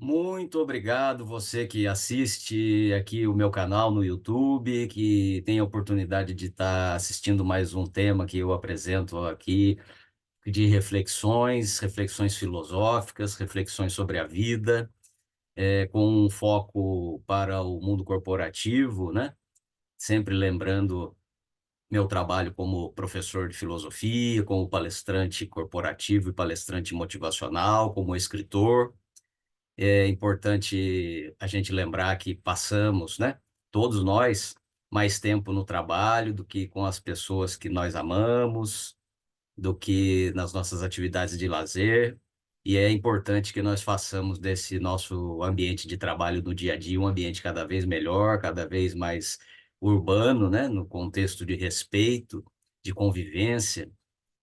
Muito obrigado você que assiste aqui o meu canal no YouTube, que tem a oportunidade de estar assistindo mais um tema que eu apresento aqui, de reflexões filosóficas, reflexões sobre a vida, com um foco para o mundo corporativo, né? Sempre lembrando meu trabalho como professor de filosofia, como palestrante corporativo e palestrante motivacional, como escritor. É importante a gente lembrar que passamos, né, todos nós, mais tempo no trabalho do que com as pessoas que nós amamos, do que nas nossas atividades de lazer. E é importante que nós façamos desse nosso ambiente de trabalho no dia a dia um ambiente cada vez melhor, cada vez mais urbano, né, no contexto de respeito, de convivência,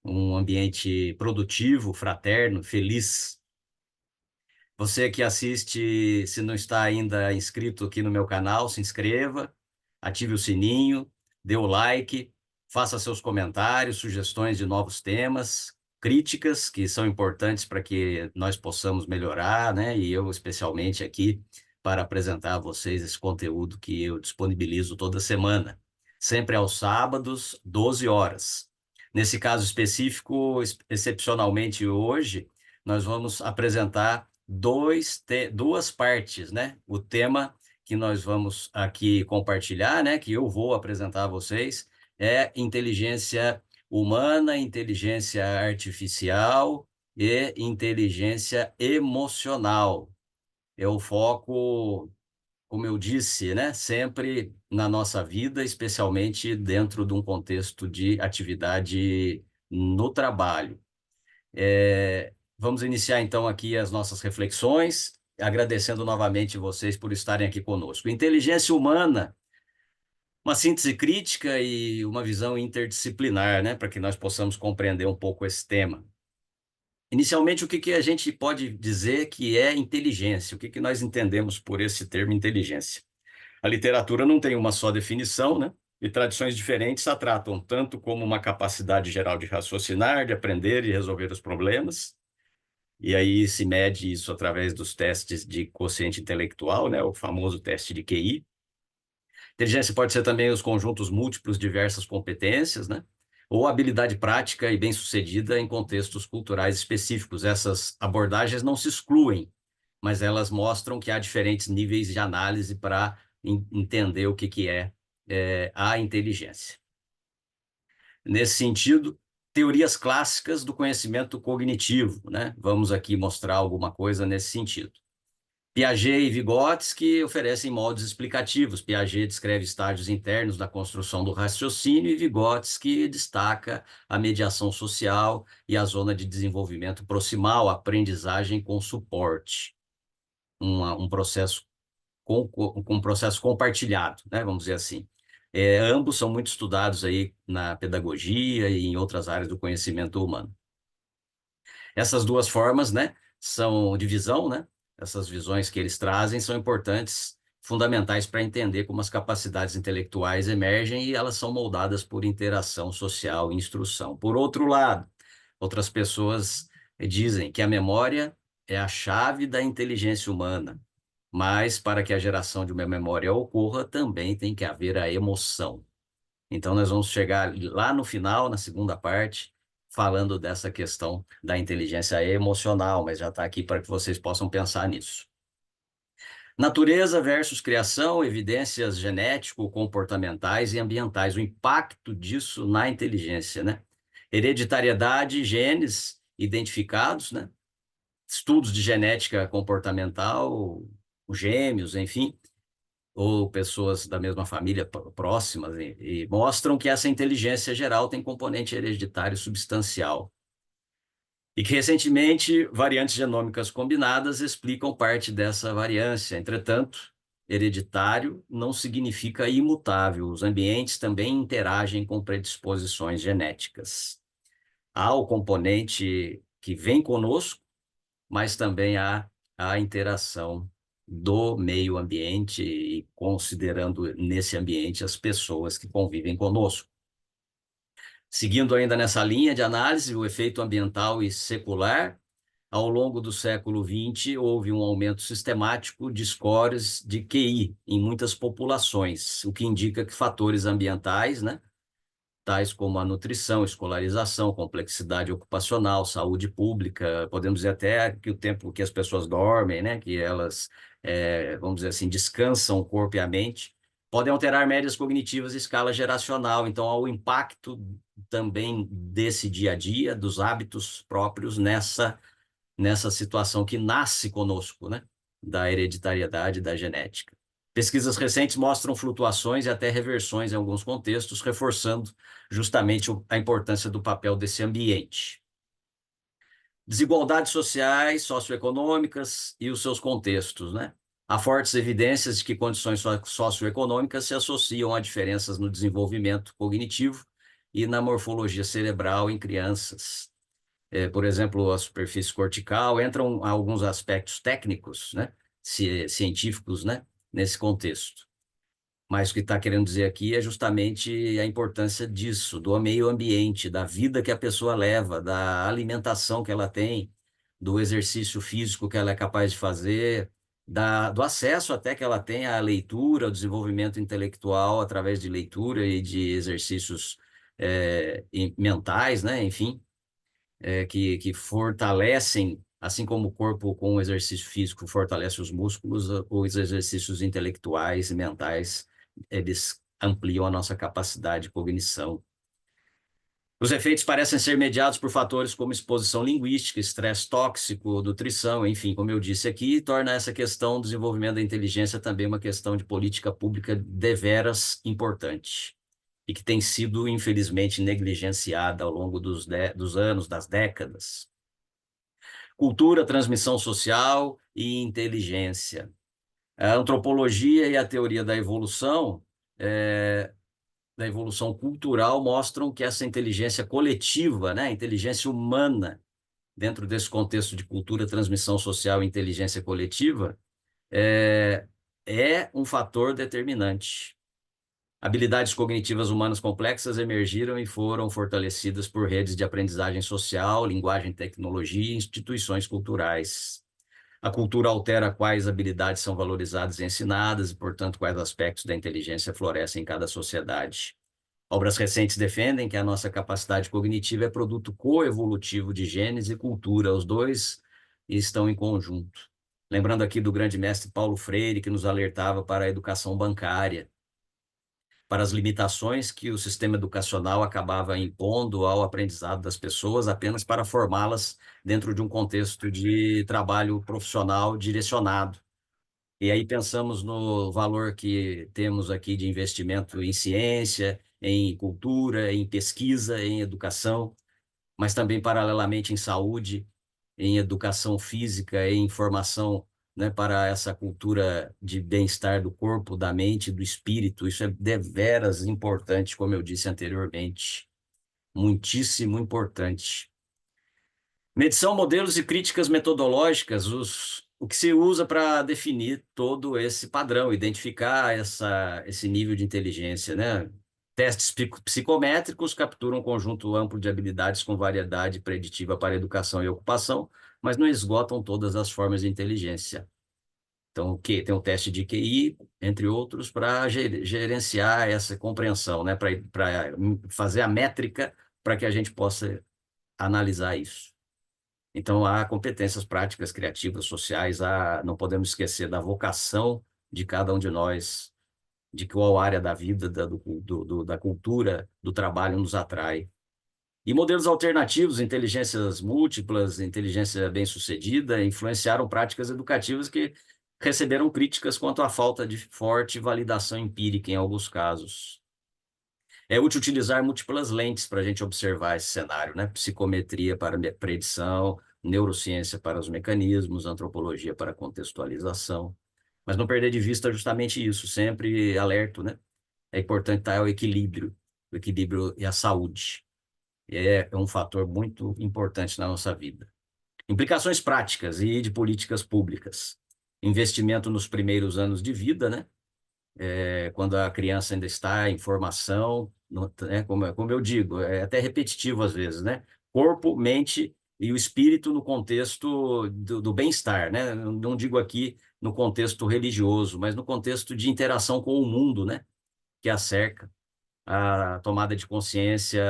um ambiente produtivo, fraterno, feliz. Você que assiste, se não está ainda inscrito aqui no meu canal, se inscreva, ative o sininho, dê o like, faça seus comentários, sugestões de novos temas, críticas que são importantes para que nós possamos melhorar, né? E eu especialmente aqui para apresentar a vocês esse conteúdo que eu disponibilizo toda semana, sempre aos sábados, 12 horas. Nesse caso específico, excepcionalmente hoje, nós vamos apresentar duas partes, né? O tema que nós vamos aqui compartilhar, né? Que eu vou apresentar a vocês, é inteligência humana, inteligência artificial e inteligência emocional. É o foco, como eu disse, né? Sempre na nossa vida, especialmente dentro de um contexto de atividade no trabalho. Vamos iniciar então aqui as nossas reflexões, agradecendo novamente vocês por estarem aqui conosco. Inteligência humana, uma síntese crítica e uma visão interdisciplinar, né, para que nós possamos compreender um pouco esse tema. Inicialmente, o que que a gente pode dizer que é inteligência? O que que nós entendemos por esse termo inteligência? A literatura não tem uma só definição, né? E tradições diferentes a tratam tanto como uma capacidade geral de raciocinar, de aprender e resolver os problemas. E aí se mede isso através dos testes de quociente intelectual, né, o famoso teste de QI. Inteligência pode ser também os conjuntos múltiplos de diversas competências, né, ou habilidade prática e bem-sucedida em contextos culturais específicos. Essas abordagens não se excluem, mas elas mostram que há diferentes níveis de análise para entender o que que é a inteligência. Nesse sentido, teorias clássicas do conhecimento cognitivo, né? Vamos aqui mostrar alguma coisa nesse sentido. Piaget e Vygotsky oferecem modos explicativos. Piaget descreve estágios internos da construção do raciocínio e Vygotsky destaca a mediação social e a zona de desenvolvimento proximal, a aprendizagem com suporte, um processo com um processo compartilhado, né? Vamos dizer assim. Ambos são muito estudados aí na pedagogia e em outras áreas do conhecimento humano. Essas duas formas, né, são de visão, né? Essas visões que eles trazem são importantes, fundamentais para entender como as capacidades intelectuais emergem e elas são moldadas por interação social e instrução. Por outro lado, outras pessoas dizem que a memória é a chave da inteligência humana, mas para que a geração de uma memória ocorra, também tem que haver a emoção. Então, nós vamos chegar lá no final, na segunda parte, falando dessa questão da inteligência emocional, mas já está aqui para que vocês possam pensar nisso. Natureza versus criação, evidências genético-comportamentais e ambientais, o impacto disso na inteligência, né? Hereditariedade, genes identificados, né? Estudos de genética comportamental, os gêmeos, enfim, ou pessoas da mesma família próximas, e mostram que essa inteligência geral tem componente hereditário substancial. E que, recentemente, variantes genômicas combinadas explicam parte dessa variância. Entretanto, hereditário não significa imutável. Os ambientes também interagem com predisposições genéticas. Há o componente que vem conosco, mas também há a interação do meio ambiente e considerando nesse ambiente as pessoas que convivem conosco. Seguindo ainda nessa linha de análise, o efeito ambiental e secular, ao longo do século XX, houve um aumento sistemático de scores de QI em muitas populações, o que indica que fatores ambientais, né, tais como a nutrição, escolarização, complexidade ocupacional, saúde pública, podemos dizer até que o tempo que as pessoas dormem, né, que elas, vamos dizer assim, descansam o corpo e a mente, podem alterar médias cognitivas em escala geracional. Então, há o impacto também desse dia a dia, dos hábitos próprios nessa situação que nasce conosco, né, da hereditariedade, da genética. Pesquisas recentes mostram flutuações e até reversões em alguns contextos, reforçando justamente a importância do papel desse ambiente. Desigualdades sociais, socioeconômicas e os seus contextos, né? Há fortes evidências de que condições socioeconômicas se associam a diferenças no desenvolvimento cognitivo e na morfologia cerebral em crianças. Por exemplo, a superfície cortical, entram alguns aspectos técnicos, né, científicos, né, nesse contexto. Mas o que está querendo dizer aqui é justamente a importância disso, do meio ambiente, da vida que a pessoa leva, da alimentação que ela tem, do exercício físico que ela é capaz de fazer, do acesso até que ela tem à leitura, ao desenvolvimento intelectual através de leitura e de exercícios mentais, né, enfim, que fortalecem, assim como o corpo com o exercício físico fortalece os músculos, os exercícios intelectuais e mentais, eles ampliam a nossa capacidade de cognição. Os efeitos parecem ser mediados por fatores como exposição linguística, estresse tóxico, nutrição, enfim, como eu disse aqui, torna essa questão do desenvolvimento da inteligência também uma questão de política pública deveras importante e que tem sido, infelizmente, negligenciada ao longo dos anos, das décadas. Cultura, transmissão social e inteligência. A antropologia e a teoria da evolução cultural, mostram que essa inteligência coletiva, né, a inteligência humana, dentro desse contexto de cultura, transmissão social e inteligência coletiva, é, é um fator determinante. Habilidades cognitivas humanas complexas emergiram e foram fortalecidas por redes de aprendizagem social, linguagem, tecnologia e instituições culturais. A cultura altera quais habilidades são valorizadas e ensinadas e, portanto, quais aspectos da inteligência florescem em cada sociedade. Obras recentes defendem que a nossa capacidade cognitiva é produto coevolutivo de genes e cultura, os dois estão em conjunto. Lembrando aqui do grande mestre Paulo Freire, que nos alertava para a educação bancária, para as limitações que o sistema educacional acabava impondo ao aprendizado das pessoas, apenas para formá-las dentro de um contexto de trabalho profissional direcionado. E aí pensamos no valor que temos aqui de investimento em ciência, em cultura, em pesquisa, em educação, mas também paralelamente em saúde, em educação física, em formação, né, para essa cultura de bem-estar do corpo, da mente, do espírito. Isso é deveras importante, como eu disse anteriormente. Muitíssimo importante. Medição, modelos e críticas metodológicas, o que se usa para definir todo esse padrão, identificar esse nível de inteligência, né? Testes psicométricos capturam um conjunto amplo de habilidades com variedade preditiva para educação e ocupação, mas não esgotam todas as formas de inteligência. Então, tem o teste de QI, entre outros, para gerenciar essa compreensão, né? Para fazer a métrica para que a gente possa analisar isso. Então, há competências práticas, criativas, sociais, não podemos esquecer da vocação de cada um de nós, de qual área da vida, da cultura, do trabalho nos atrai. E modelos alternativos, inteligências múltiplas, inteligência bem-sucedida, influenciaram práticas educativas que receberam críticas quanto à falta de forte validação empírica em alguns casos. É útil utilizar múltiplas lentes para a gente observar esse cenário, né? Psicometria para predição, neurociência para os mecanismos, antropologia para contextualização. Mas não perder de vista justamente isso, sempre alerto, né? É importante estar o equilíbrio e a saúde. É um fator muito importante na nossa vida. Implicações práticas e de políticas públicas. Investimento nos primeiros anos de vida, né? Quando a criança ainda está em formação, né? Como eu digo, é até repetitivo às vezes, né? Corpo, mente e o espírito no contexto do bem-estar, né? Não digo aqui no contexto religioso, mas no contexto de interação com o mundo, né? Que a cerca, a tomada de consciência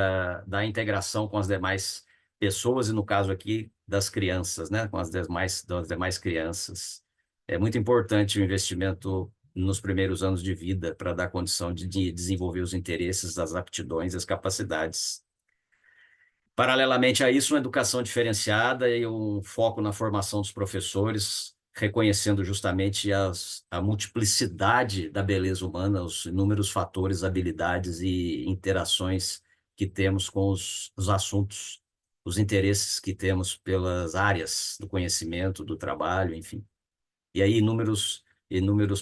da integração com as demais pessoas e, no caso aqui, das crianças, né? Com das demais crianças. É muito importante o investimento nos primeiros anos de vida para dar condição de desenvolver os interesses, as aptidões, as capacidades. Paralelamente a isso, uma educação diferenciada e um foco na formação dos professores, reconhecendo justamente a multiplicidade da beleza humana, os inúmeros fatores, habilidades e interações que temos com os assuntos, os interesses que temos pelas áreas do conhecimento, do trabalho, enfim. E aí inúmeros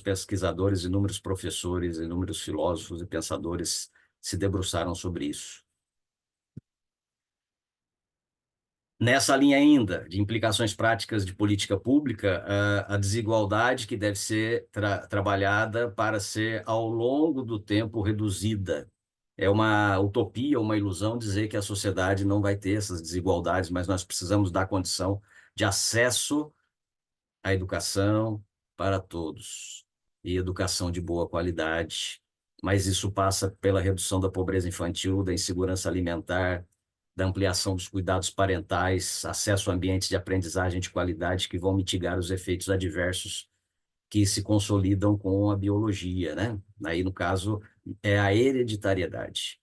pesquisadores, inúmeros professores, inúmeros filósofos e pensadores se debruçaram sobre isso. Nessa linha ainda de implicações práticas de política pública, a desigualdade que deve ser trabalhada para ser, ao longo do tempo, reduzida. É uma utopia, uma ilusão dizer que a sociedade não vai ter essas desigualdades, mas nós precisamos dar condição de acesso à educação para todos, e educação de boa qualidade. Mas isso passa pela redução da pobreza infantil, da insegurança alimentar, da ampliação dos cuidados parentais, acesso a ambientes de aprendizagem de qualidade que vão mitigar os efeitos adversos que se consolidam com a biologia, né? Aí, no caso, é a hereditariedade.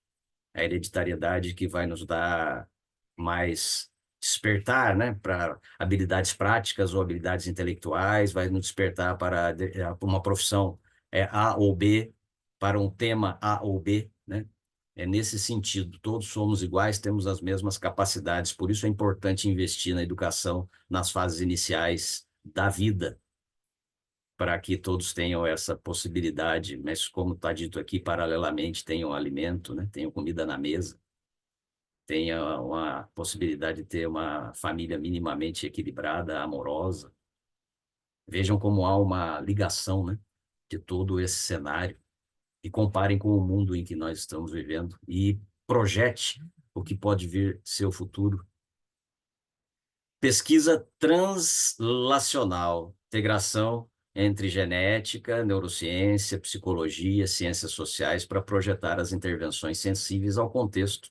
A hereditariedade que vai nos dar mais despertar, né, para habilidades práticas ou habilidades intelectuais, vai nos despertar para uma profissão A ou B, para um tema A ou B, né? É nesse sentido, todos somos iguais, temos as mesmas capacidades, por isso é importante investir na educação nas fases iniciais da vida, para que todos tenham essa possibilidade, mas como está dito aqui, paralelamente tenham alimento, né? Tenham comida na mesa, tenha uma possibilidade de ter uma família minimamente equilibrada, amorosa. Vejam como há uma ligação, né, de todo esse cenário e comparem com o mundo em que nós estamos vivendo e projete o que pode vir ser o futuro. Pesquisa translacional, integração entre genética, neurociência, psicologia, ciências sociais para projetar as intervenções sensíveis ao contexto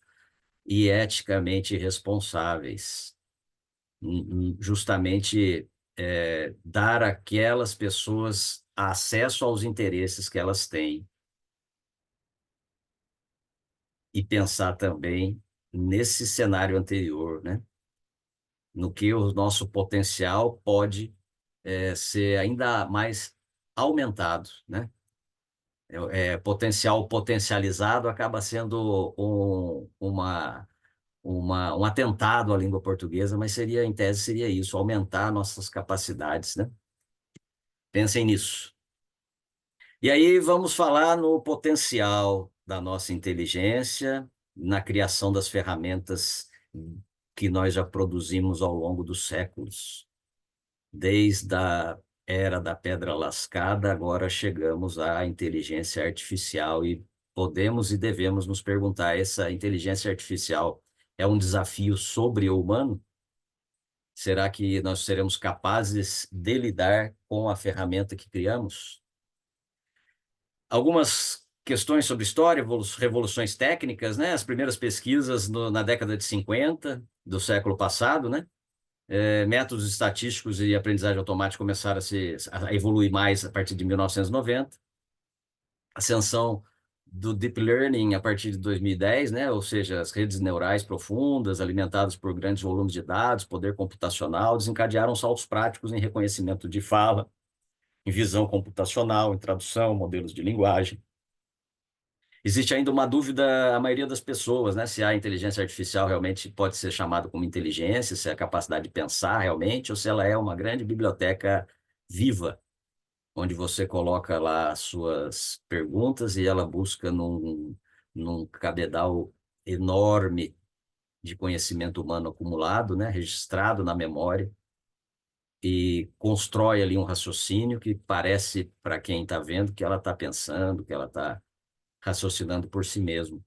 e eticamente responsáveis. Justamente dar àquelas pessoas acesso aos interesses que elas têm e pensar também nesse cenário anterior, né? No que o nosso potencial pode ser ainda mais aumentado, né? Potencial potencializado acaba sendo um atentado à língua portuguesa, mas seria, em tese, seria isso, aumentar nossas capacidades, né? Pensem nisso. E aí vamos falar no potencial da nossa inteligência, na criação das ferramentas que nós já produzimos ao longo dos séculos. Desde a era da pedra lascada, agora chegamos à inteligência artificial e podemos e devemos nos perguntar: essa inteligência artificial é um desafio sobre-humano? Será que nós seremos capazes de lidar com a ferramenta que criamos? Algumas questões sobre história, revoluções técnicas, né? As primeiras pesquisas na década de 50 do século passado, né? Métodos estatísticos e aprendizagem automática começaram a evoluir mais a partir de 1990. Ascensão do Deep Learning a partir de 2010, né? Ou seja, as redes neurais profundas, alimentadas por grandes volumes de dados, poder computacional, desencadearam saltos práticos em reconhecimento de fala, em visão computacional, em tradução, modelos de linguagem. Existe ainda uma dúvida, a maioria das pessoas, né? Se a inteligência artificial realmente pode ser chamada como inteligência, se é a capacidade de pensar realmente, ou se ela é uma grande biblioteca viva, onde você coloca lá as suas perguntas e ela busca num cabedal enorme de conhecimento humano acumulado, né? Registrado na memória, e constrói ali um raciocínio que parece, para quem está vendo, que ela está pensando, que ela está raciocinando por si mesmo.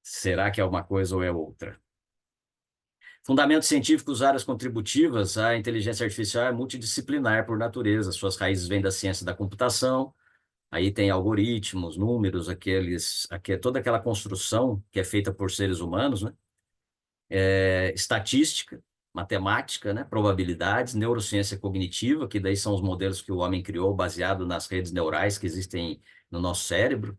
Será que é uma coisa ou é outra? Fundamentos científicos, áreas contributivas, a inteligência artificial é multidisciplinar por natureza. Suas raízes vêm da ciência da computação, aí tem algoritmos, números, toda aquela construção que é feita por seres humanos, né? Estatística, matemática, né? Probabilidades, neurociência cognitiva, que daí são os modelos que o homem criou baseado nas redes neurais que existem no nosso cérebro.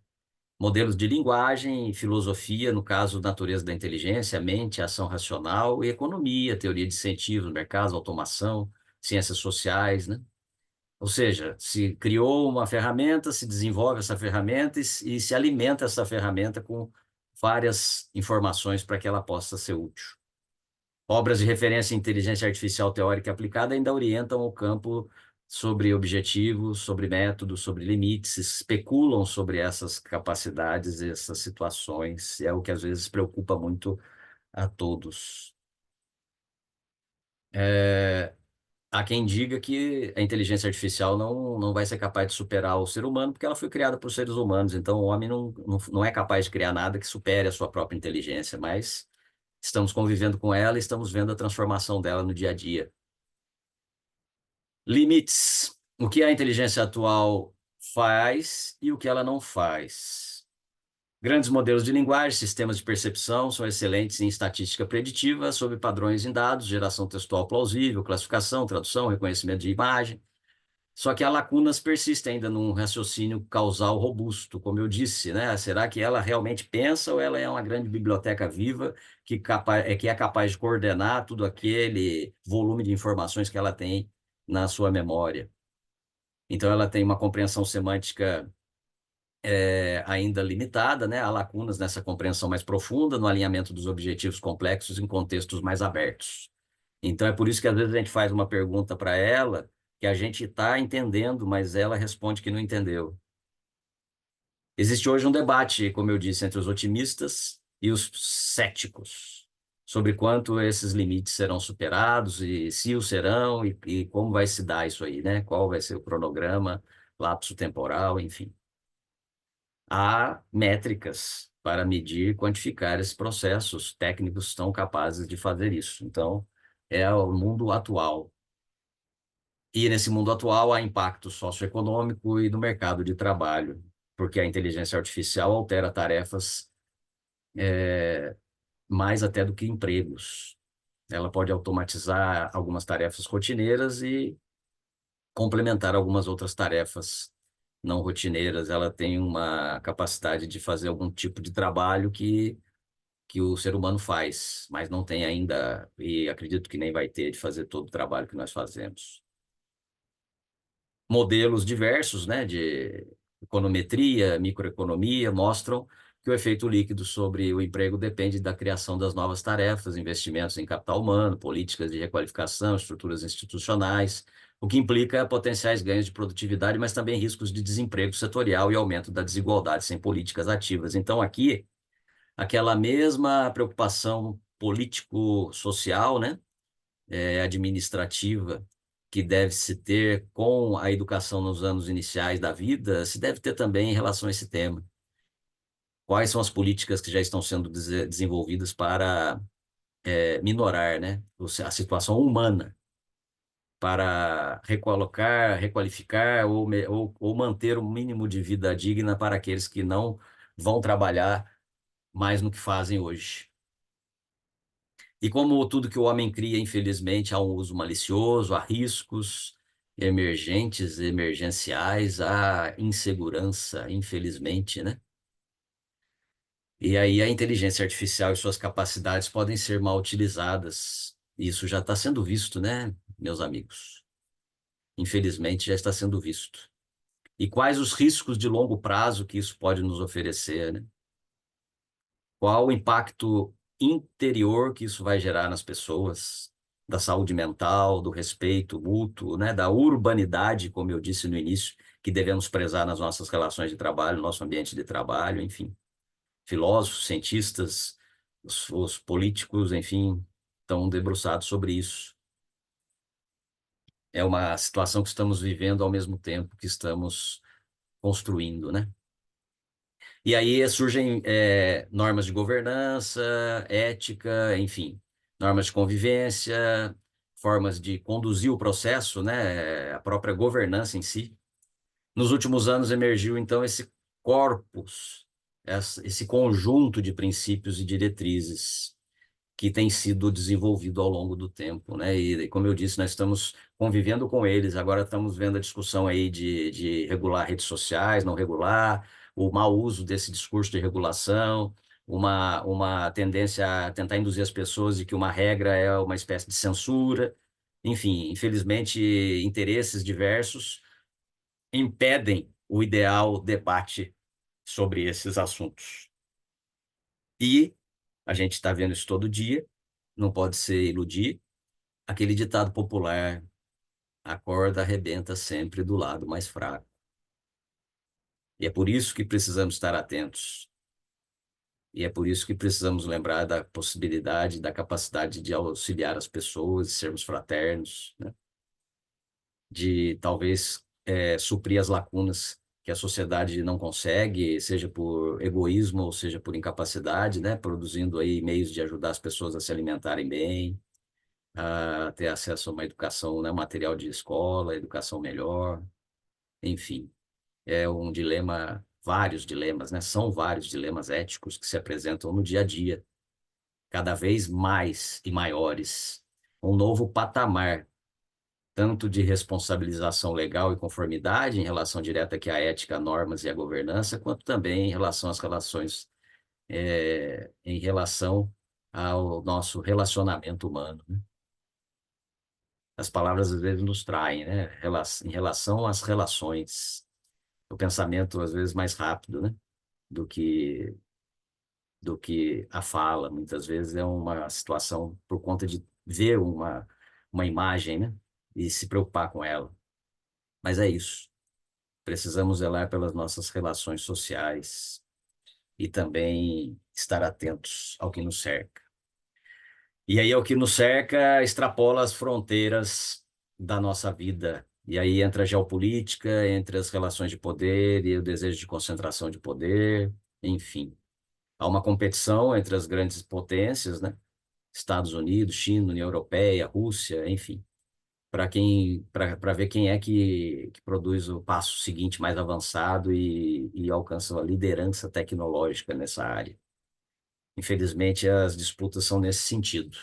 Modelos de linguagem, filosofia, no caso, natureza da inteligência, mente, ação racional e economia, teoria de incentivos, mercados, automação, ciências sociais, né? Ou seja, se criou uma ferramenta, se desenvolve essa ferramenta e se alimenta essa ferramenta com várias informações para que ela possa ser útil. Obras de referência em inteligência artificial teórica e aplicada ainda orientam o campo sobre objetivos, sobre métodos, sobre limites, especulam sobre essas capacidades, essas situações, é o que às vezes preocupa muito a todos. Há quem diga que a inteligência artificial não vai ser capaz de superar o ser humano, porque ela foi criada por seres humanos, então o homem não é capaz de criar nada que supere a sua própria inteligência, mas estamos convivendo com ela e estamos vendo a transformação dela no dia a dia. Limites. O que a inteligência atual faz e o que ela não faz. Grandes modelos de linguagem, sistemas de percepção são excelentes em estatística preditiva sobre padrões em dados, geração textual plausível, classificação, tradução, reconhecimento de imagem. Só que há lacunas persistem ainda num raciocínio causal robusto, como eu disse, né? Será que ela realmente pensa ou ela é uma grande biblioteca viva que é capaz de coordenar tudo aquele volume de informações que ela tem na sua memória? Então, ela tem uma compreensão semântica ainda limitada, né? Há lacunas nessa compreensão mais profunda, no alinhamento dos objetivos complexos em contextos mais abertos. Então, é por isso que às vezes a gente faz uma pergunta para ela que a gente está entendendo, mas ela responde que não entendeu. Existe hoje um debate, como eu disse, entre os otimistas e os céticos sobre quanto esses limites serão superados e se o serão e como vai se dar isso aí, né? Qual vai ser o cronograma, lapso temporal, enfim. Há métricas para medir e quantificar esses processos, técnicos estão capazes de fazer isso. Então, é o mundo atual. E nesse mundo atual há impacto socioeconômico e no mercado de trabalho, porque a inteligência artificial altera tarefas mais até do que empregos. Ela pode automatizar algumas tarefas rotineiras e complementar algumas outras tarefas não rotineiras. Ela tem uma capacidade de fazer algum tipo de trabalho que o ser humano faz, mas não tem ainda, e acredito que nem vai ter, de fazer todo o trabalho que nós fazemos. Modelos diversos, né, de econometria, microeconomia, mostram que o efeito líquido sobre o emprego depende da criação das novas tarefas, investimentos em capital humano, políticas de requalificação, estruturas institucionais, o que implica potenciais ganhos de produtividade, mas também riscos de desemprego setorial e aumento da desigualdade sem políticas ativas. Então, aqui, aquela mesma preocupação político-social, né, administrativa que deve se ter com a educação nos anos iniciais da vida, se deve ter também em relação a esse tema. Quais são as políticas que já estão sendo desenvolvidas para minorar, né, a situação humana, para recolocar, requalificar ou manter o mínimo de vida digna para aqueles que não vão trabalhar mais no que fazem hoje. E como tudo que o homem cria, infelizmente, há um uso malicioso, há riscos emergentes, emergenciais, há insegurança, infelizmente, né? E aí a inteligência artificial e suas capacidades podem ser mal utilizadas. Isso já está sendo visto, né, meus amigos? Infelizmente já está sendo visto. E quais os riscos de longo prazo que isso pode nos oferecer, né? Qual o impacto interior que isso vai gerar nas pessoas, da saúde mental, do respeito mútuo, né, da urbanidade, como eu disse no início, que devemos prezar nas nossas relações de trabalho, no nosso ambiente de trabalho, enfim. Filósofos, cientistas, os políticos, enfim, estão debruçados sobre isso. É uma situação que estamos vivendo ao mesmo tempo que estamos construindo, né? E aí surgem normas de governança, ética, enfim. normas de convivência, formas de conduzir o processo, né? A própria governança em si. Nos últimos anos emergiu, então, esse corpus, esse conjunto de princípios e diretrizes que tem sido desenvolvido ao longo do tempo, né? E, como eu disse, nós estamos convivendo com eles. Agora estamos vendo a discussão aí de regular redes sociais, não regular, o mau uso desse discurso de regulação, uma tendência a tentar induzir as pessoas de que uma regra é uma espécie de censura. Enfim, infelizmente, interesses diversos impedem o ideal debate sobre esses assuntos. E a gente está vendo isso todo dia, não pode ser iludir. Aquele ditado popular, a corda arrebenta sempre do lado mais fraco. E é por isso que precisamos estar atentos. E é por isso que precisamos lembrar da possibilidade, da capacidade de auxiliar as pessoas, de sermos fraternos, né? De talvez suprir as lacunas que a sociedade não consegue, seja por egoísmo ou seja por incapacidade, né? Produzindo aí meios de ajudar as pessoas a se alimentarem bem, a ter acesso a uma educação, né? Material de escola, educação melhor, enfim. É um dilema, vários dilemas, né? São vários dilemas éticos que se apresentam no dia a dia, cada vez mais e maiores. Um novo patamar tanto de responsabilização legal e conformidade em relação direta aqui à ética, normas e à governança, quanto também em relação às relações, em relação ao nosso relacionamento humano, né? As palavras às vezes nos traem, né? Em relação às relações, o pensamento às vezes mais rápido, né? Do que do que a fala. Muitas vezes é uma situação por conta de ver uma imagem, né? E se preocupar com ela. Mas é isso. Precisamos zelar pelas nossas relações sociais e também estar atentos ao que nos cerca. E aí, ao que nos cerca, extrapola as fronteiras da nossa vida. E aí entra a geopolítica, entre as relações de poder e o desejo de concentração de poder, enfim. Há uma competição entre as grandes potências, né? Estados Unidos, China, União Europeia, Rússia, enfim, para ver quem é que produz o passo seguinte mais avançado e alcança a liderança tecnológica nessa área. Infelizmente, as disputas são nesse sentido.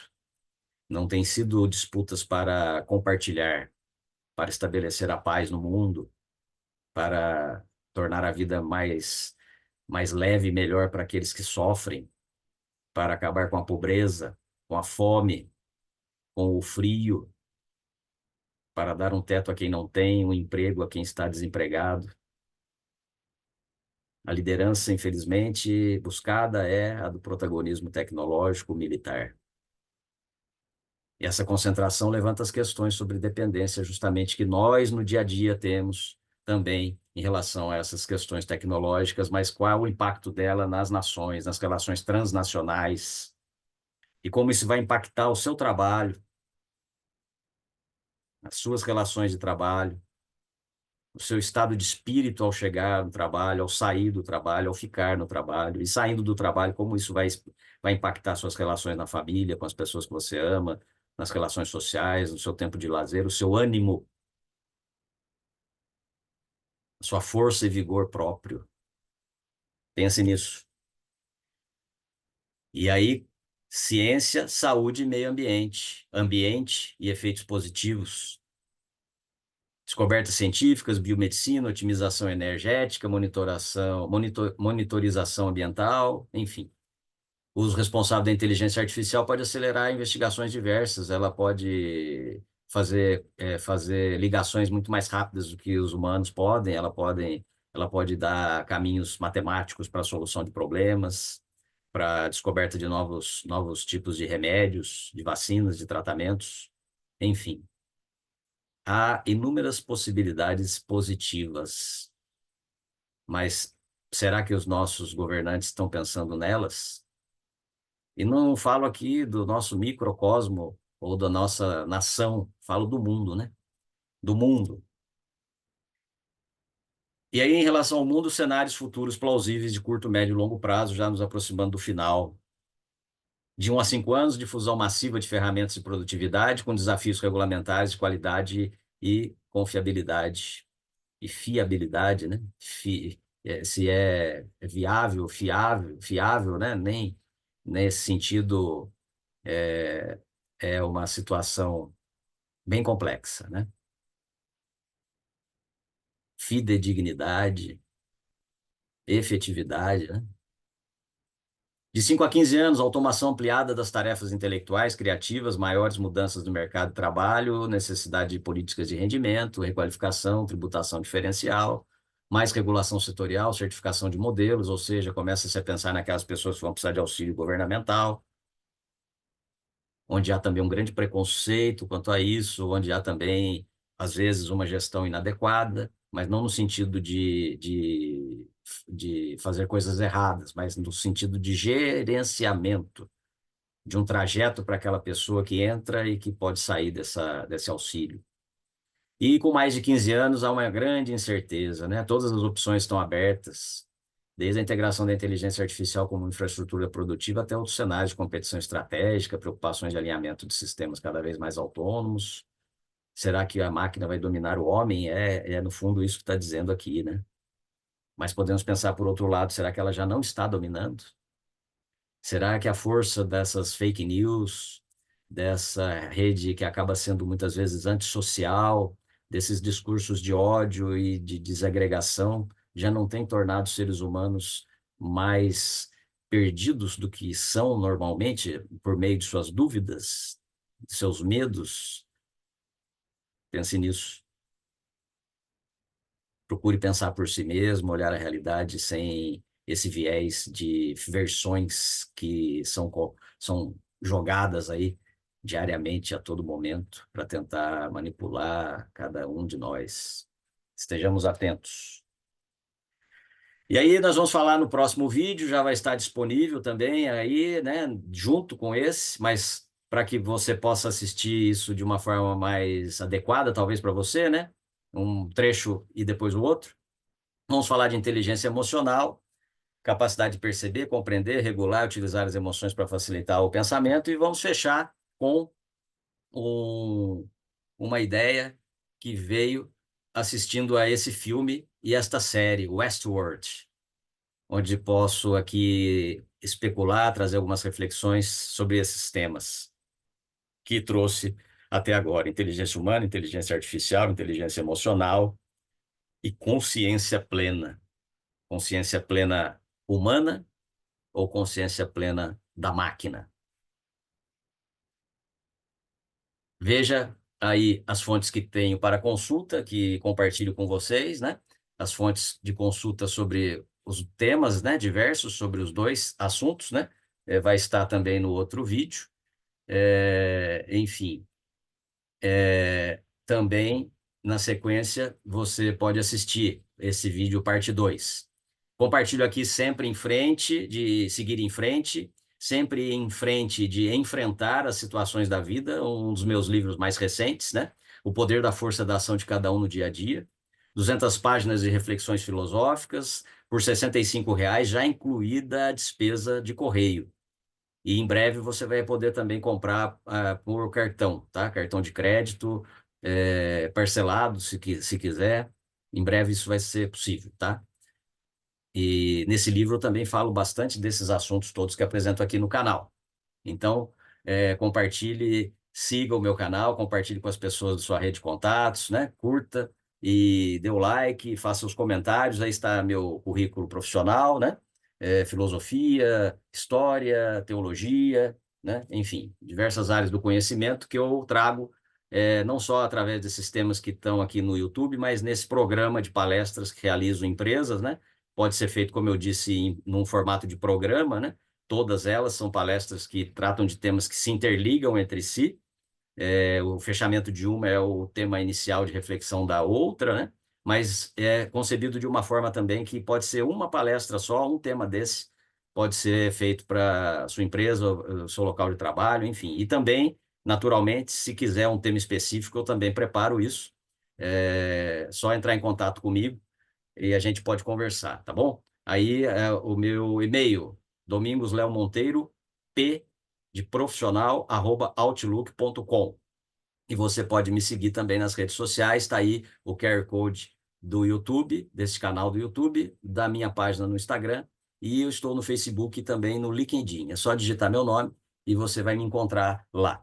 Não têm sido disputas para compartilhar, para estabelecer a paz no mundo, para tornar a vida mais leve e melhor para aqueles que sofrem, para acabar com a pobreza, com a fome, com o frio, para dar um teto a quem não tem, um emprego a quem está desempregado. A liderança, infelizmente, buscada é a do protagonismo tecnológico militar. E essa concentração levanta as questões sobre dependência, justamente que nós, no dia a dia, temos também em relação a essas questões tecnológicas, mas qual o impacto dela nas nações, nas relações transnacionais, e como isso vai impactar o seu trabalho, as suas relações de trabalho, o seu estado de espírito ao chegar no trabalho, ao sair do trabalho, ao ficar no trabalho, e saindo do trabalho, como isso vai impactar suas relações na família, com as pessoas que você ama, nas relações sociais, no seu tempo de lazer, o seu ânimo, a sua força e vigor próprio. Pense nisso. E aí, ciência, saúde e meio ambiente, ambiente e efeitos positivos. Descobertas científicas, biomedicina, otimização energética, monitorização ambiental, enfim. O uso responsável da inteligência artificial pode acelerar investigações diversas, ela pode fazer ligações muito mais rápidas do que os humanos podem, ela pode dar caminhos matemáticos para a solução de problemas, para a descoberta de novos tipos de remédios, de vacinas, de tratamentos, enfim. Há inúmeras possibilidades positivas, mas será que os nossos governantes estão pensando nelas? E não falo aqui do nosso microcosmo ou da nossa nação, falo do mundo, né? Do mundo. E aí, em relação ao mundo, cenários futuros plausíveis de curto, médio e longo prazo, já nos aproximando do final de 1 a 5 anos, difusão massiva de ferramentas de produtividade com desafios regulamentares de qualidade e confiabilidade e fiabilidade, né? Se é viável, fiável, né? Nem nesse sentido é uma situação bem complexa, né? Fidedignidade, efetividade, né? De 5 a 15 anos, automação ampliada das tarefas intelectuais, criativas, maiores mudanças no mercado de trabalho, necessidade de políticas de rendimento, requalificação, tributação diferencial, mais regulação setorial, certificação de modelos, ou seja, começa-se a pensar naquelas pessoas que vão precisar de auxílio governamental, onde há também um grande preconceito quanto a isso, onde há também, às vezes, uma gestão inadequada, mas não no sentido de fazer coisas erradas, mas no sentido de gerenciamento de um trajeto para aquela pessoa que entra e que pode sair desse auxílio. E com mais de 15 anos há uma grande incerteza, né? Todas as opções estão abertas, desde a integração da inteligência artificial como infraestrutura produtiva até outros cenários de competição estratégica, preocupações de alinhamento de sistemas cada vez mais autônomos. Será que a máquina vai dominar o homem? No fundo, isso que está dizendo aqui, né? Mas podemos pensar por outro lado, será que ela já não está dominando? Será que a força dessas fake news, dessa rede que acaba sendo muitas vezes antissocial, desses discursos de ódio e de desagregação, já não tem tornado os seres humanos mais perdidos do que são normalmente por meio de suas dúvidas, de seus medos? Pense nisso. Procure pensar por si mesmo, olhar a realidade sem esse viés de versões que são jogadas aí diariamente, a todo momento, para tentar manipular cada um de nós. Estejamos atentos. E aí nós vamos falar no próximo vídeo, já vai estar disponível também aí, né, junto com esse, mas para que você possa assistir isso de uma forma mais adequada, talvez para você, né? Um trecho e depois o outro. Vamos falar de inteligência emocional, capacidade de perceber, compreender, regular, utilizar as emoções para facilitar o pensamento, e vamos fechar com um, uma ideia que veio assistindo a esse filme e esta série, Westworld, onde posso aqui especular, trazer algumas reflexões sobre esses temas que trouxe até agora: inteligência humana, inteligência artificial, inteligência emocional e consciência plena. Consciência plena humana ou consciência plena da máquina? Veja aí as fontes que tenho para consulta, que compartilho com vocês, né? As fontes de consulta sobre os temas, né, diversos sobre os dois assuntos, né? Vai estar também no outro vídeo. Enfim, também na sequência você pode assistir esse vídeo parte 2. Compartilho aqui sempre em frente, de seguir em frente, sempre em frente de enfrentar as situações da vida, um dos meus livros mais recentes, né? O Poder da Força da Ação de Cada Um no Dia a Dia. 200 páginas de reflexões filosóficas, por R$ 65, já incluída a despesa de correio. E em breve você vai poder também comprar por cartão, tá? Cartão de crédito, parcelado, se quiser. Em breve isso vai ser possível, tá? E nesse livro eu também falo bastante desses assuntos todos que apresento aqui no canal. Então, compartilhe, siga o meu canal, compartilhe com as pessoas da sua rede de contatos, né? Curta e dê o like, faça os comentários. Aí está meu currículo profissional, né? Filosofia, história, teologia, né? Enfim, diversas áreas do conhecimento que eu trago, não só através desses temas que estão aqui no YouTube, mas nesse programa de palestras que realizo em empresas, né? Pode ser feito, como eu disse, num formato de programa, né? Todas elas são palestras que tratam de temas que se interligam entre si. O fechamento de uma é o tema inicial de reflexão da outra, né? Mas é concebido de uma forma também que pode ser uma palestra só, um tema desse, pode ser feito para sua empresa, o seu local de trabalho, enfim. E também, naturalmente, se quiser um tema específico, eu também preparo isso. É só entrar em contato comigo e a gente pode conversar, tá bom? Aí o meu e-mail, domingosleomonteiro, de profissional@outlook.com. E você pode me seguir também nas redes sociais, está aí o QR Code do YouTube, desse canal do YouTube, da minha página no Instagram, e eu estou no Facebook e também no LinkedIn. É só digitar meu nome e você vai me encontrar lá.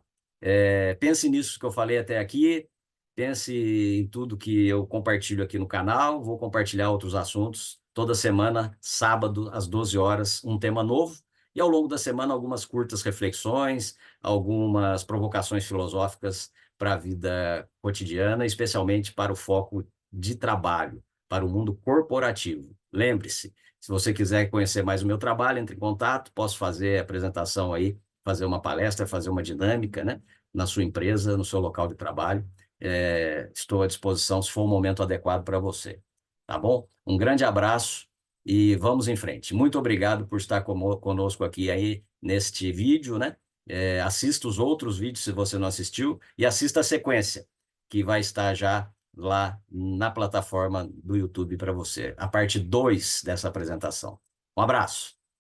Pense nisso que eu falei até aqui, pense em tudo que eu compartilho aqui no canal, vou compartilhar outros assuntos toda semana, sábado, às 12 horas, um tema novo, e ao longo da semana algumas curtas reflexões, algumas provocações filosóficas para a vida cotidiana, especialmente para o foco de trabalho, para o mundo corporativo. Lembre-se, se você quiser conhecer mais o meu trabalho, entre em contato, posso fazer a apresentação aí, fazer uma palestra, fazer uma dinâmica, né, na sua empresa, no seu local de trabalho. Estou à disposição se for o momento adequado para você. Tá bom? Um grande abraço e vamos em frente. Muito obrigado por estar conosco aqui aí neste vídeo, né? Assista os outros vídeos se você não assistiu e assista a sequência, que vai estar já lá na plataforma do YouTube para você, a parte 2 dessa apresentação. Um abraço.